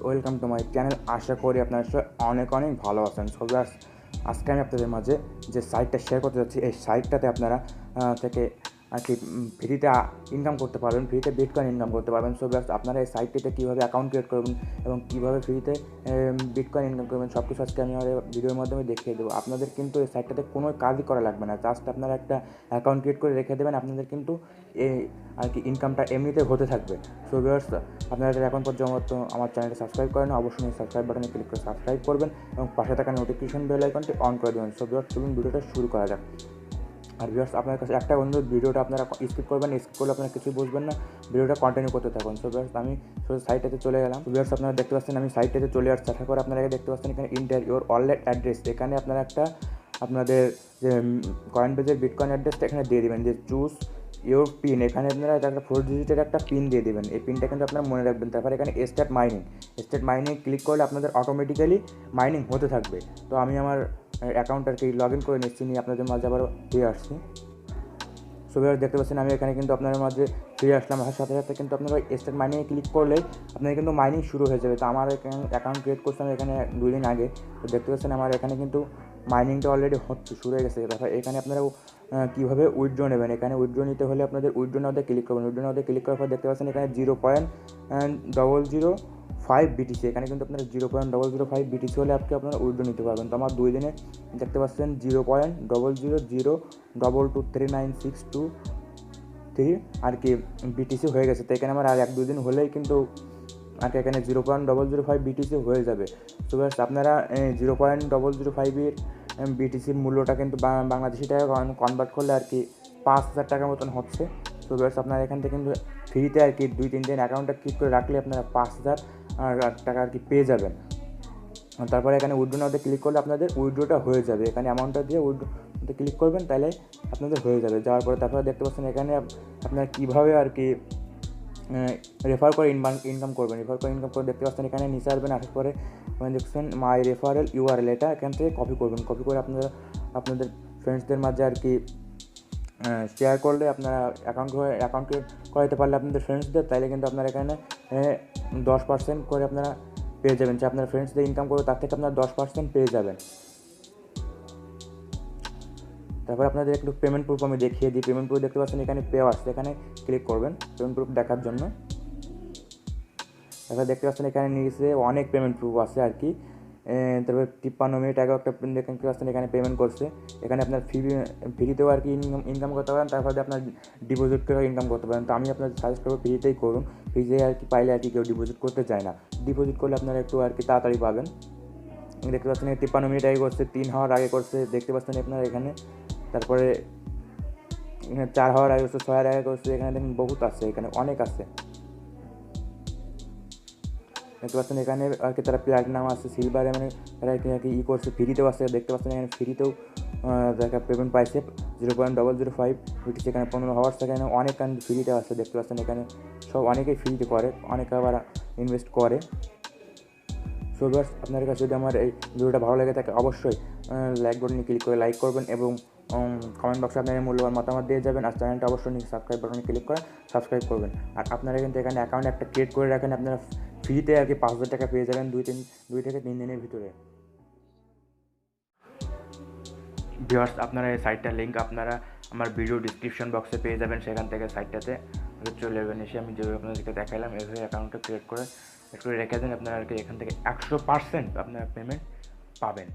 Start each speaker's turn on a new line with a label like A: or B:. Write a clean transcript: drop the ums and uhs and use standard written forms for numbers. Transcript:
A: Welcome to my channel. আশা করি আপনারা অনেক অনেক ভালো আছেন। সো ভিউয়ার্স, আজকে আমি আপনাদের মাঝে যে সাইটটা শেয়ার করতে যাচ্ছি, এই সাইটটাতে আপনারা থেকে আর কি ফ্রিতে ইনকাম করতে পারবেন, ফ্রিতে বিটকয়েন ইনকাম করতে পারবেন। সো ভিউয়ার্স, আপনারা এই সাইটটিতে কীভাবে অ্যাকাউন্ট ক্রিয়েট করবেন এবং কীভাবে ফ্রিতে বিটকয়েন ইনকাম করবেন সব কিছু আজকে আমি আমার ভিডিওর মাধ্যমে দেখিয়ে দেবো। আপনাদের কিন্তু এই সাইটটাতে কোনো কাজই করা লাগবে না, জাস্ট আপনারা একটা অ্যাকাউন্ট ক্রিয়েট করে রেখে দেবেন, আপনাদের কিন্তু এই আর কি ইনকামটা এমনিতে হতে থাকবে। সো ভিউয়ার্স, আপনারা যারা এখন পর্যন্ত আমার চ্যানেলটা সাবস্ক্রাইব করেন, অবশ্যই সাবস্ক্রাইব বাটনে ক্লিক করে সাবস্ক্রাইব করবেন এবং পাশে থাকা নোটিফিকেশন বেল আইকনটি অন করে দেবেন। সো ভিউয়ার্স, চলুন ভিডিওটা শুরু করা যাক। আর ভিউয়ার্স, আপনার কাছে একটা অনুরোধ, ভিডিওটা আপনারা স্কিপ করবেন, স্কিপ করলে আপনারা কিছুই বুঝবেন না, ভিডিওটা কন্টিনিউ করতে থাকুন। সো ভিউয়ার্স, আমি সাইটটাতে চলে গেলাম। ভিউয়ার্স, আপনারা দেখতে পাচ্ছেন আমি সাইটটাতে চলে আসছি। আসার পর আপনারা দেখতে পাচ্ছেন এখানে ইন্টার ইওর ওয়ালেট অ্যাড্রেস। এখানে আপনারা একটা আপনাদের যে কয়েনবেজের বিটকয়েন অ্যাড্রেসটা এখানে দিয়ে দেবেন, যে চুজ ইওর পিন। এখানে আপনারা একটা 4 ডিজিটের একটা পিন দিয়ে দেবেন, এই পিনটা কিন্তু আপনারা মনে রাখবেন। তারপর এখানে স্টার্ট মাইনিং ক্লিক করলে আপনাদের অটোমেটিক্যালি মাইনিং হতে থাকবে। তো আমি আমার অ্যাকাউন্টটাকে লগ ইন করে নিচ্ছি, নিয়ে আপনাদের মাঝে আবার ফিরে আসছি। সো ভিউয়ার্স, দেখতে পাচ্ছেন আমি এখানে কিন্তু আপনাদের মাঝে ফিরে আসলাম। আসার সাথে সাথে কিন্তু আপনারা স্টার্ট মাইনিংয়ে ক্লিক করলেই আপনার কিন্তু মাইনিং শুরু হয়ে যাবে। তো আমার এখানে অ্যাকাউন্ট ক্রিয়েট করছিলাম এখানে 2 দিন আগে। তো দেখতে পাচ্ছেন আমার এখানে কিন্তু মাইনিংটা অলরেডি শুরু হয়ে গেছে। তারপর এখানে আপনারা কীভাবে উইথড্র নেবেন, এখানে উইথড্র নিতে হলে আপনাদের উইথড্র নাওতে ক্লিক করবেন। উইথড্র নাওতে ক্লিক করার পর দেখতে পাচ্ছেন এখানে 0.005 BTC। এখানে কিন্তু আপনার 0.005 BTC হলে আপনারা উইথড্র নিতে পারবেন। তো আমার 2 দিনে দেখতে পাচ্ছেন 0.0002962 আর কি BTC হয়ে গেছে। তো এখানে আমার আর 1-2 দিন হলেই কিন্তু আর কি এখানে 0.005 BTC হয়ে যাবে। তো ব্যাস, আপনারা 0.005 BTCর মূল্যটা কিন্তু বাংলাদেশি টাকা কনভার্ট করলে আর কি 5,000 টাকার মতন হচ্ছে। তো ব্যাস, আপনারা এখান থেকে কিন্তু ফ্রিতে আর কি 2-3 দিন অ্যাকাউন্টটা ক্লিক করে রাখলে আপনারা 5,000 টাকা আর কি পেয়ে যাবেন। তারপরে এখানে উইথড্র নাওতে ক্লিক করলে আপনাদের উইথড্রটা হয়ে যাবে। এখানে অ্যামাউন্টটা দিয়ে উইথড্রতে ক্লিক করবেন, তাহলে আপনাদের হয়ে যাবে। যাওয়ার পরে তারপরে দেখতে পাচ্ছেন এখানে আপনারা কীভাবে আর কি রেফার করে ইনকাম করবেন। রেফার করে ইনকাম করে দেখতে পাচ্ছেন এখানে নিচে আসবেন। আসার পরে ওখানে দেখছেন মাই রেফারেল URL, এটা এখান থেকে কপি করবেন। কপি করে আপনারা আপনাদের ফ্রেন্ডসদের মাঝে আর কি শেয়ার করলে আপনারা অ্যাকাউন্ট করাতে পারলে আপনাদের ফ্রেন্ডসদের, তাইলে কিন্তু আপনারা এখানে 10% করে আপনারা পেয়ে যাবেন। যে আপনার ফ্রেন্ডসদের ইনকাম করবে তার থেকে আপনারা 10% পেয়ে যাবেন। তারপর আপনাদের একটু পেমেন্ট প্রুফ আমি দেখিয়ে দিই। পেমেন্ট প্রুফ দেখতে পাচ্ছেন এখানে পে আসছে, এখানে ক্লিক করবেন পেমেন্ট প্রুফ দেখার জন্য। তারপর দেখতে পাচ্ছেন এখানে নিচে অনেক পেমেন্ট প্রুফ আছে আর কি। তারপর 53 মিনিট আগে একটা দেখতে পাচ্ছেন এখানে পেমেন্ট করছে। এখানে আপনার ফ্রিতেও আর কি ইনকাম করতে পারেন, তারপরে আপনার ডিপোজিট করে ইনকাম করতে পারেন। তো আমি আপনাদের সাজেস্ট করবো ফ্রিতেই করুন। ফ্রিতে আর কি পাইলে আর কি কেউ ডিপোজিট করতে চায় না, ডিপোজিট করলে আপনারা একটু আর কি তাড়াতাড়ি পাবেন। দেখতে পাচ্ছেন 53 মিনিট আগে করছে, 3 হাওয়ার আগে করছে, দেখতে পাচ্ছেন আপনারা এখানে। তারপরে এখানে 4 হাওয়ার আগে করছে, 6 হাওয়ার আগে করছে। এখানে দেখুন বহুত আছে, এখানে অনেক আছে। দেখতে পাচ্ছেন এখানে আর কি তারা প্ল্যাটিনাম আছে, সিলভারে, মানে তারা আর কি করছে, ফ্রিতেও আছে। দেখতে পাচ্ছেন এখানে ফ্রিতেও দেখা পেমেন্ট পাইছে 0.005 BTC। এখানে 15 হাওয়ার্স থেকে অনেক ফ্রিতে আছে। দেখতে পাচ্ছেন এখানে সব অনেকেই ফ্রিতে করে, অনেকে আবার ইনভেস্ট করে। সো ভিউয়ার্স, আপনাদের কাছে যদি আমার এই ভিডিওটা ভালো লেগে থাকে অবশ্যই লাইক বাটনে ক্লিক করে লাইক করবেন এবং কমেন্ট বক্সে আপনার মূল্যবান মতামত দিয়ে যাবেন। আর চ্যানেলটা অবশ্যই সাবস্ক্রাইব বাটনে ক্লিক করে সাবস্ক্রাইব করবেন। আর আপনারা কিন্তু এখানে অ্যাকাউন্ট একটা ক্রিয়েট করে রাখেন, আপনারা ফ্রিতে আর কি 5,000 টাকা পেয়ে যাবেন 2 থেকে 3 দিনের ভিতরে। ভিউয়ার্স, আপনারা এই সাইটটার লিঙ্ক আপনারা আমার ভিডিও ডিসক্রিপশন বক্সে পেয়ে যাবেন, সেখান থেকে সাইটটাতে চলে যাবেন। এসে আমি যেভাবে আপনাদেরকে দেখাইলাম এভাবে অ্যাকাউন্টটা ক্রিয়েট করে রেখে দেন, আপনারা আর কি এখান থেকে 100% আপনারা পেমেন্ট পাবেন।